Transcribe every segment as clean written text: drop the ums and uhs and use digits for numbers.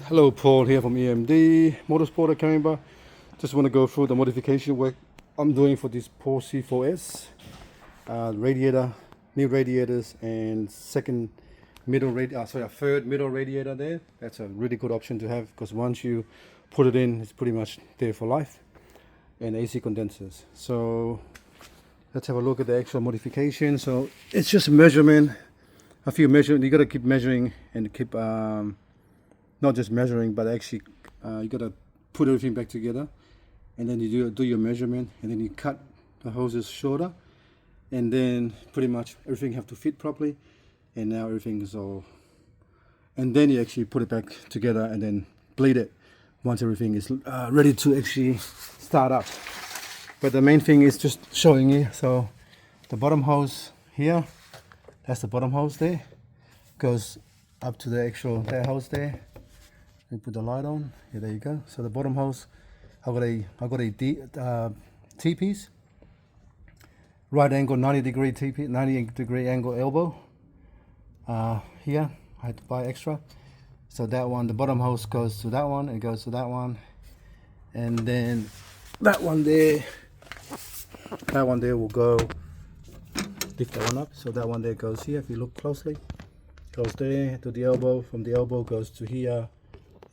Hello, Paul here from EMD Motorsport Canberra. Just want to go through the modification work I'm doing for this Porsche C4S radiator, new radiators, and third middle radiator there. That's a really good option to have because once you put it in, it's pretty much there for life. And AC condensers. So let's have a look at the actual modification. So it's just measurement, a few measurements. You got to keep measuring and keep not just measuring, but actually you got to put everything back together, and then you do your measurement, and then you cut the hoses shorter, and then pretty much everything have to fit properly, and now everything is all, and then you actually put it back together and then bleed it once everything is ready to actually start up. But the main thing is just showing you. So the bottom hose here, that's the bottom hose there, goes up to the actual that hose there. And put the light on. Yeah, there you go. So the bottom hose, I got a T-piece, right angle 90 degree T-piece, 90 degree angle elbow. Here I had to buy extra. So that one, the bottom hose goes to that one, it goes to that one, and then that one there will go. Lift that one up. So that one there goes here. If you look closely, goes there to the elbow. From the elbow goes to here,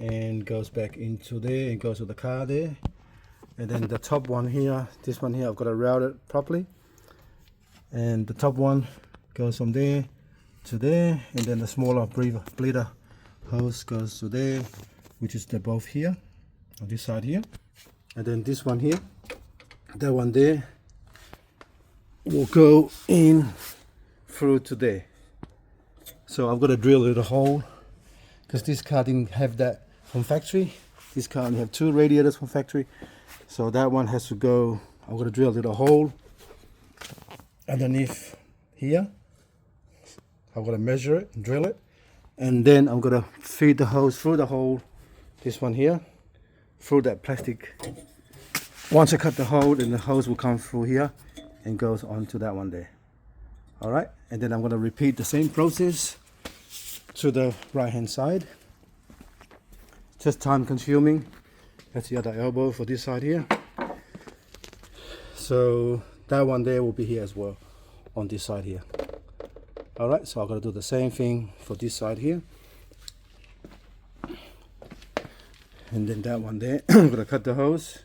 and goes back into there and goes to the car there. And then the top one here, this one here, I've got to route it properly, and the top one goes from there to there, and then the smaller bleeder hose goes to there, which is the both here on this side here. And then this one here, that one there will go in through to there. So I've got to drill a little hole because this car didn't have that from factory. This car only have 2 radiators from factory, so that one has to go. I'm going to drill a little hole underneath here. I'm going to measure it and drill it, and then I'm going to feed the hose through the hole, this one here, through that plastic. Once I cut the hole, then the hose will come through here and goes onto that one there. Alright, and then I'm going to repeat the same process to the right hand side. Just time consuming. That's the other elbow for this side here. So that one there will be here as well on this side here. Alright, so I'm going to do the same thing for this side here. And then that one there, I'm going to cut the hose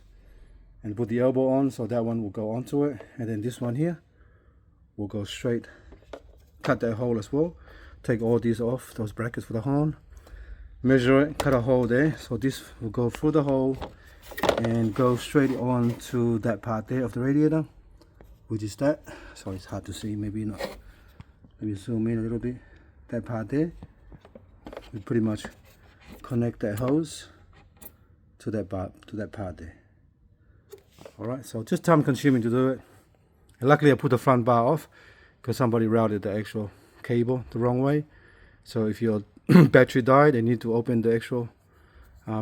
and put the elbow on, so that one will go onto it. And then this one here will go straight, cut that hole as well. Take all these off, those brackets for the horn. Measure it, cut a hole there, so this will go through the hole and go straight on to that part there of the radiator, which is that. So it's hard to see, maybe not. Maybe zoom in a little bit. That part there, we pretty much connect that hose to that part there. All right, so just time consuming to do it. And luckily I put the front bar off because somebody routed the actual cable the wrong way. So if your battery died, they need to open the actual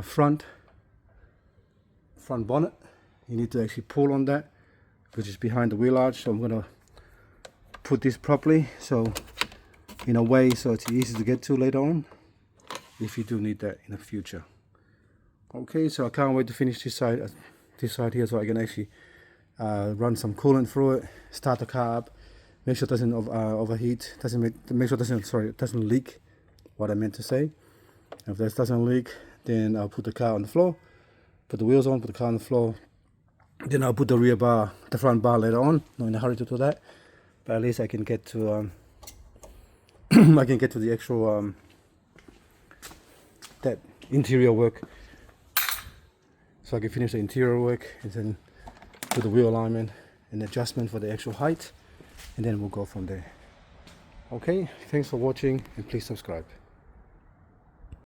front bonnet. You need to actually pull on that, which is behind the wheel arch. So I'm gonna put this properly, so in a way so it's easy to get to later on if you do need that in the future. Okay, so I can't wait to finish this side here, so I can actually run some coolant through it, start the car up, make sure it doesn't overheat, make sure it doesn't leak. What I meant to say. If this doesn't leak, then I'll put the car on the floor, put the wheels on, put the car on the floor. Then I'll put the front bar later on. Not in a hurry to do that, but at least I can get to I can get to the actual that interior work, so I can finish the interior work and then do the wheel alignment and adjustment for the actual height, and then we'll go from there. Okay, thanks for watching, and please subscribe.